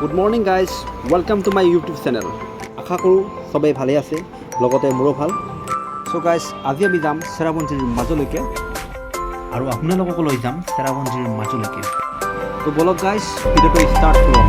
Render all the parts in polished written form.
Good morning guys, welcome to my YouTube channel. আশা কৰোঁ চবেই ভালে আছে, লগতে মোৰো ভাল। চ' গাইজ, আজি আমি যাম চেৰাপুঞ্জীৰ মাজলৈকে আৰু আপোনালোককো লৈ যাম চেৰাপুঞ্জীৰ মাজলৈকে। তো বলক গাইজ, ভিডিঅ'টো ষ্টাৰ্ট কৰোঁ।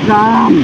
যাম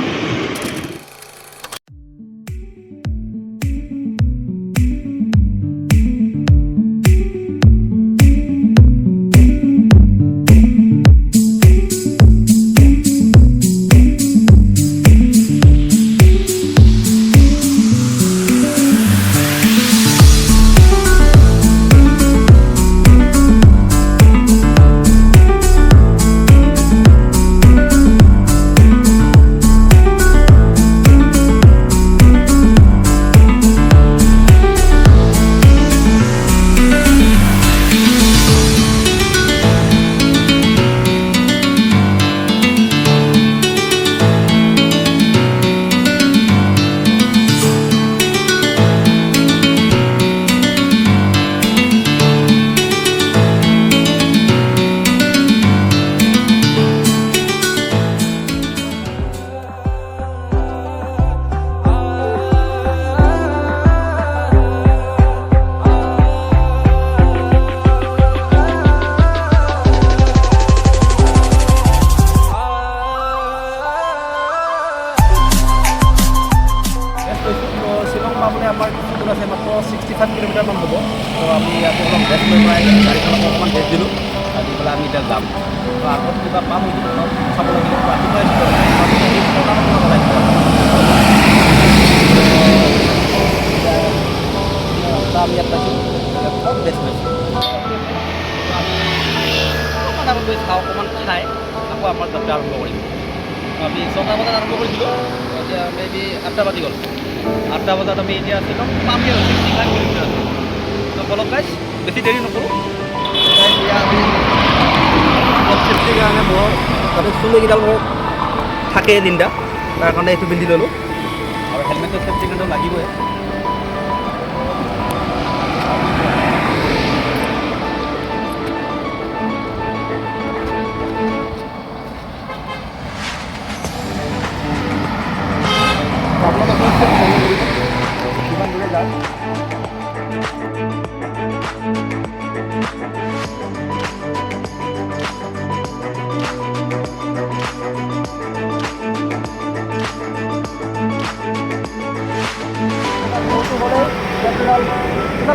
শ্বিলং পাবলৈ আমাৰ দূৰ আছে, মাত্ৰ 65 কিলোমিটাৰমান হ'ব। তো আমি ইয়াতে অলপ ৰেষ্ট লৈ পেলাই গাড়ীখন অকণমান ৰেষ্ট দিলোঁ, দি পেলাই আমি এতিয়া যাম। তো আগত কিবা পাম সেইটো অলপ চাব লাগিব। ৰাতিপুৱাই আমি ইয়াত পাইছোঁ, অলপ ৰেষ্ট লৈছোঁ। আমি অকণমান আগত গৈ চাওঁ, অকণমান খাই আকৌ আমাৰ যাত্ৰা আৰম্ভ কৰিম। আমি 6টা বজাত আৰম্ভ কৰিছিলোঁ, এতিয়া মেবি 8টা বাজি গ'ল। 8টা বজাত আমি এতিয়া শ্বিলং পামগৈ, 65 কিলোমিটাৰ আছে। তো বলক গাইজ, বেছি দেৰি নকৰোঁ। এতিয়া আমি চেফটিৰ কাৰণে মোৰ তাতে চুলিকেইডাল মোৰ থাকে তিনিটা, তাৰ কাৰণে এইটো পিন্ধি ল'লোঁ। আৰু হেলমেটটো চেফটিৰ কাৰণেও লাগিবই। কিমান দূৰে যায়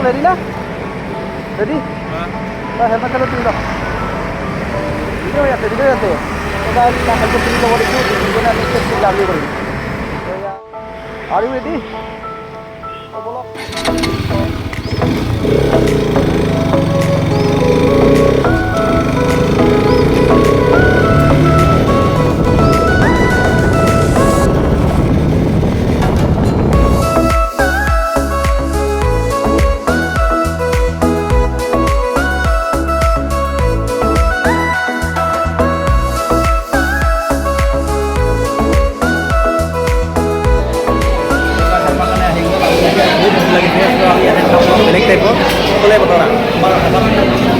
ৰেডি না? ৰেডি? তই হেলমেট চেলমেট পিন্ধি ল। ভিডিঅ' হৈ আছে, ভিডিঅ' হৈ আছে। হেলমেট পিন্ধি ল'ব দিছোঁ, দুজনে আমি চেফটি জাৰ্ণি কৰিম। Are you ready? বলক। বেলেগ টাইপৰ সকলোৱে বতৰা আমাৰ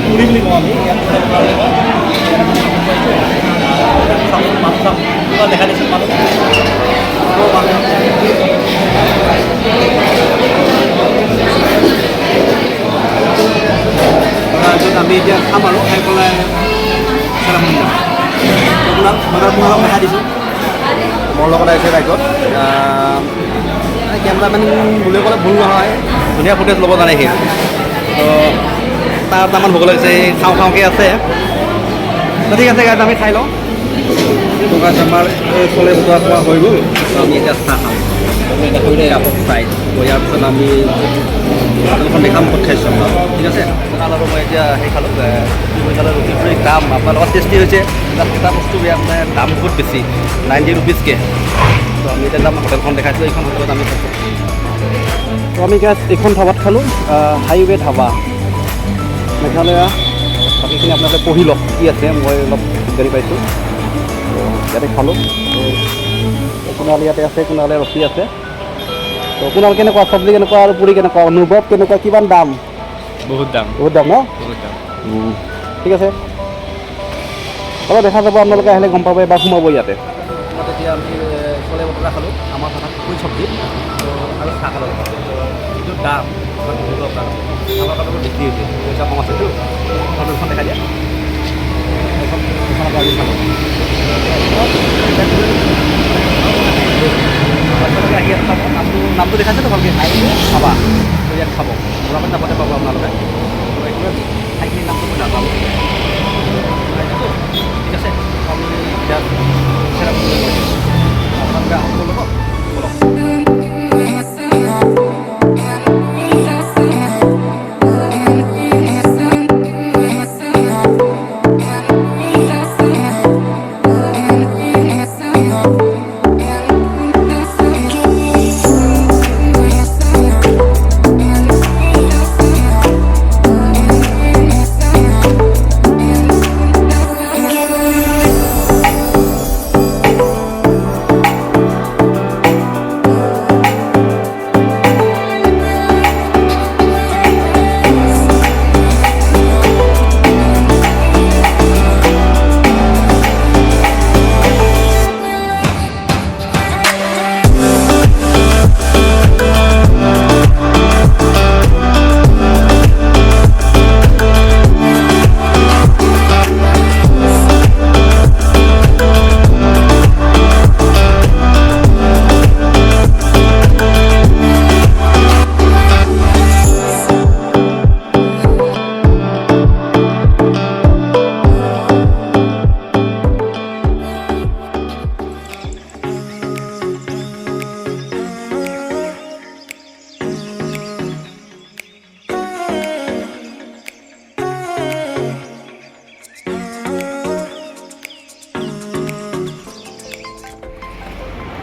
পুৰি বুলি কওঁ আমি। ইয়াত মানুহ দেখা দিছোঁ, মানুহ আমি এতিয়া খাম আৰু খাই পেলাই আপোনালোকক দেখা দিছোঁ। মোৰ লগত আহিছে বাইকত কেমেৰামেন বুলি ক'লে ভুল নহয়, ধুনীয়া ফুটেজ ল'ব জানে সি। তো তাৰমান ভোক লাগিছে, খাওঁ খাওঁকৈ আছে। তো ঠিক আছে গাইজ, আমি খাই লওঁ। গাইজ আমাৰ চলে বতৰা খোৱা হৈ গ'ল। আমি এতিয়া চাহ খাওঁ। এটা কৰিলে আপত ফ্ৰাই ইয়াৰ পিছত আমি হোটেলখন দেখাম ক'ত খাইছোঁ। ঠিক আছে, আৰু মই এতিয়া সেই খালোঁ, ৰুটি ফুৰি দাম আপোনাৰ লগত টেষ্টি হৈছে। তাত এটা বস্তু বেয়া মানে দাম বহুত বেছি, 90 ৰুপিজকৈ। তো আমি এতিয়া যাম হোটেলখন দেখাইছোঁ, এইখন হোটেলত আমি তো আমি গাইজ এইখন ধাবাত খালোঁ, হাইৱে ধাবা মেঘালয়া। বাকীখিনি আপোনালোকে পঢ়ি লওক কি আছে, মই অলপ দিগদাৰি পাইছোঁ। তো ইয়াতে খালোঁ। তো কুণাল ইয়াতে আছে, কুণালে ৰখি আছে। তো কুণাল কেনেকুৱা, চব্জি কেনেকুৱা আৰু পুৰি কেনেকুৱা, অনুভৱ কেনেকুৱা, কিমান দাম? বহুত দাম ন? বহুত দাম। ঠিক আছে, হ'ব দেখা যাব, আপোনালোকে আহিলে গম পাব। এবাৰ সোমাব ইয়াতে। তেতিয়া আমি চলে বতৰা খালোঁ, আমাৰ ভাষাত পুৰি চব্জি আৰু চাহ খালোঁ। যিটো দাম আমাৰ কাৰণে বেছি হৈছে, পইচা কম আছেতো। ফটোখন দেখাই দিয়া, এইখন আমি খালোঁ। আপোনালোকে আহি ইয়াত খাব। নামটো দেখাইছেতো ভালকৈ, খাবা। তো ইয়াত খাব, ওৰামত নাপাতে পাব আপোনালোকে। ঠাইখিনিৰ নামটো মই নাজানো। ঠিক আছে, আমি এতিয়া আপোনালোকে আহোঁ ল'ব বলক।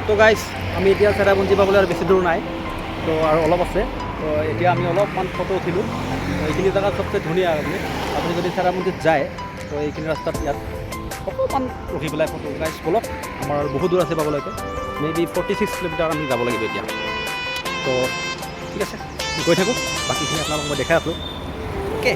তো গাইজ, আমি এতিয়া চেৰাপুঞ্জী পাবলৈ আৰু বেছি দূৰ নাই, তো আৰু অলপ আছে। তো এতিয়া আমি অলপমান ফটো উঠিলোঁ। এইখিনি জেগা চবচে ধুনীয়া। আপুনি যদি চেৰাপুঞ্জীত যায়, তো এইখিনি ৰাস্তাত ইয়াত অকণমান ৰখি পেলাই ফটো গাইজ বলক। আমাৰ আৰু বহুত দূৰ আছে পাবলৈকে, মেবি 46 কিলোমিটাৰ আমি যাব লাগিব এতিয়া। তো ঠিক আছে, গৈ থাকোঁ, বাকীখিনি আপোনালোকক মই দেখাই আছোঁ। অ'কে।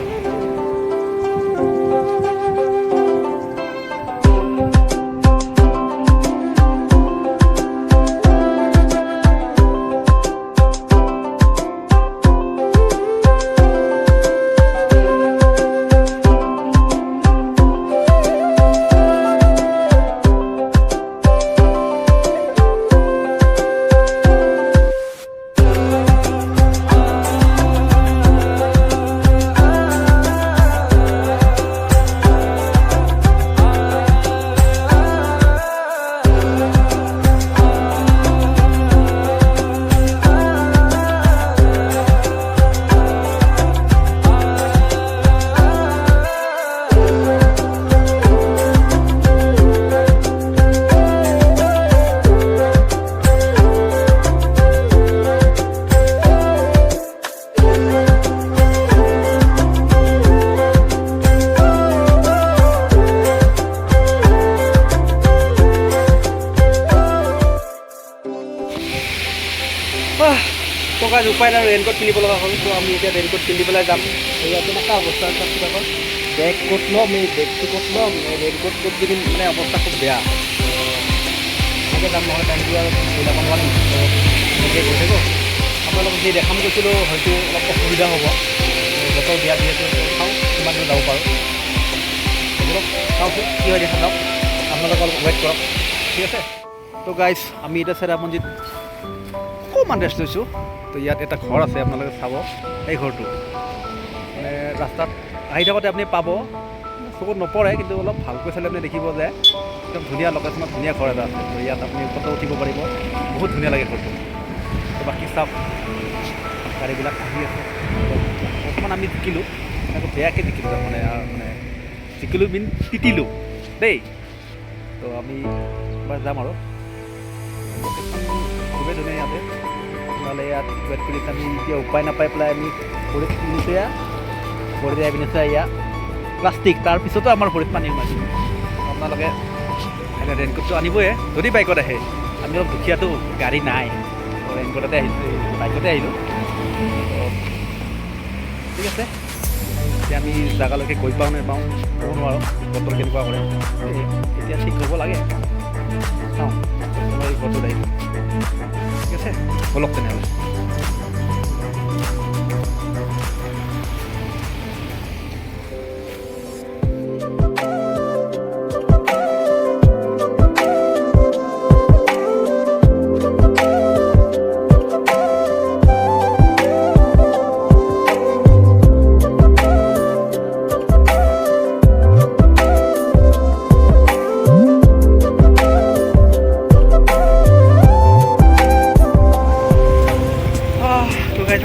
তো গাইজ উপায় নাই, ৰেইনকোট কিনিব লগা হ'ল। তো আমি এতিয়া ৰেইনকোট কিনি পেলাই যাম। ইয়াত কেনেকুৱা অৱস্থা চাওকচোন। বেগ ক'ত ল'ম, এই বেগটো ক'ত ল'ম, এই ৰেইনকোট ক'ত দিম, মানে অৱস্থা খুব বেয়া। এনেকৈ যাম নহয়, টাইমটো আৰু মিলাব নোৱাৰিম। তো এনেকৈ গৈ থাকোঁ। আপোনালোকক যি দেখাম গৈছিলোঁ, হয়তো অলপ অসুবিধা হ'ব। বতৰ বেয়া যিহেতু, চাওঁ কিমান দূৰ যাব পাৰোঁ। চাওঁচোন কি হয়, দেখা যাওক। আপোনালোকে অলপ ৱেইট কৰক, ঠিক আছে। তো গাইজ, আমি এতিয়া চেৰাপুঞ্জীত অকণমান ৰেষ্ট লৈছোঁ। তো ইয়াত এটা ঘৰ আছে, আপোনালোকে চাব। এই ঘৰটো মানে ৰাস্তাত আহি থাকোঁতে আপুনি পাব, চকুত নপৰে, কিন্তু অলপ ভালকৈ চালে আপুনি দেখিব যে একদম ধুনীয়া লোকেশ্যনত ধুনীয়া ঘৰ এটা আছে। তো ইয়াত আপুনি ফটো উঠিব পাৰিব, বহুত ধুনীয়া লাগে ঘৰটো। তো বাকী চাওক, গাড়ীবিলাক আহি আছে। অকণমান আমি জিকিলোঁ, আকৌ বেয়াকৈ জিকিলোঁ, তাৰমানে জিকিলোঁ মিন তিতিলোঁ দেই। তো আমি এবাৰ যাম আৰু খুবেই ধুনীয়া ইয়াতে। আপোনালোকে ইয়াত ৱেইট কৰিছে আমি এতিয়া উপায় নাপাই পেলাই আমি ভৰিত কিনিছোঁ এয়া ভৰিত আহি পিনিছে এয়া প্লাষ্টিক তাৰপিছতো আমাৰ ভৰিত পানী সোমাইছে আপোনালোকে ৰেইনকোটটো আনিবই যদি বাইকত আহে আমি অলপ দুখীয়াটো গাড়ী নাই ৰেইনকোটতে আহিছোঁ বাইকতে আহিলোঁ ঠিক আছে এতিয়া আমি জেগালৈকে গৈ পাওঁ নাপাওঁ ক'ব নোৱাৰোঁ বতৰ কেনেকুৱা কৰে এতিয়া ঠিক হ'ব লাগে চাওঁ এই বতৰ আহিব ঠিক আছে ব'লক তেনেহ'লে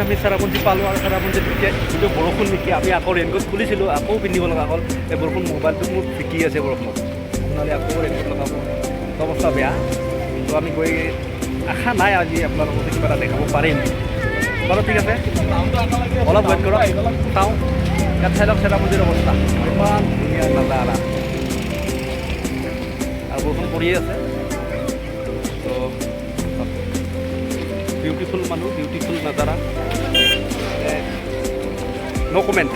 আমি চেৰাপুঞ্জী পালোঁ আৰু চেৰাপুঞ্জীত যিটো বৰষুণ নেকি আমি আকৌ ৰেইনকোট খুলিছিলোঁ আকৌ পিন্ধিব লগা হ'ল এই বৰষুণ মোবাইলটো মোৰ ভিকি আছে বৰষুণত আপোনালোকে আকৌ ৰেইনকোট লগাব অৱস্থা বেয়া তো আমি গৈ আশা নাই আজি আপোনালোকক কিবা এটা দেখাব পাৰিম বাৰু ঠিক আছে অলপ ৱেইট কৰক চাওঁ ইয়াত চাই লওক চেৰাপুঞ্জীৰ অৱস্থা ইমান ধুনীয়া নাজাৰা আৰু বৰষুণ পৰিয়ে আছে তো বিউটিফুল মানুহ বিউটিফুল নাজাৰা নো কমেণ্ট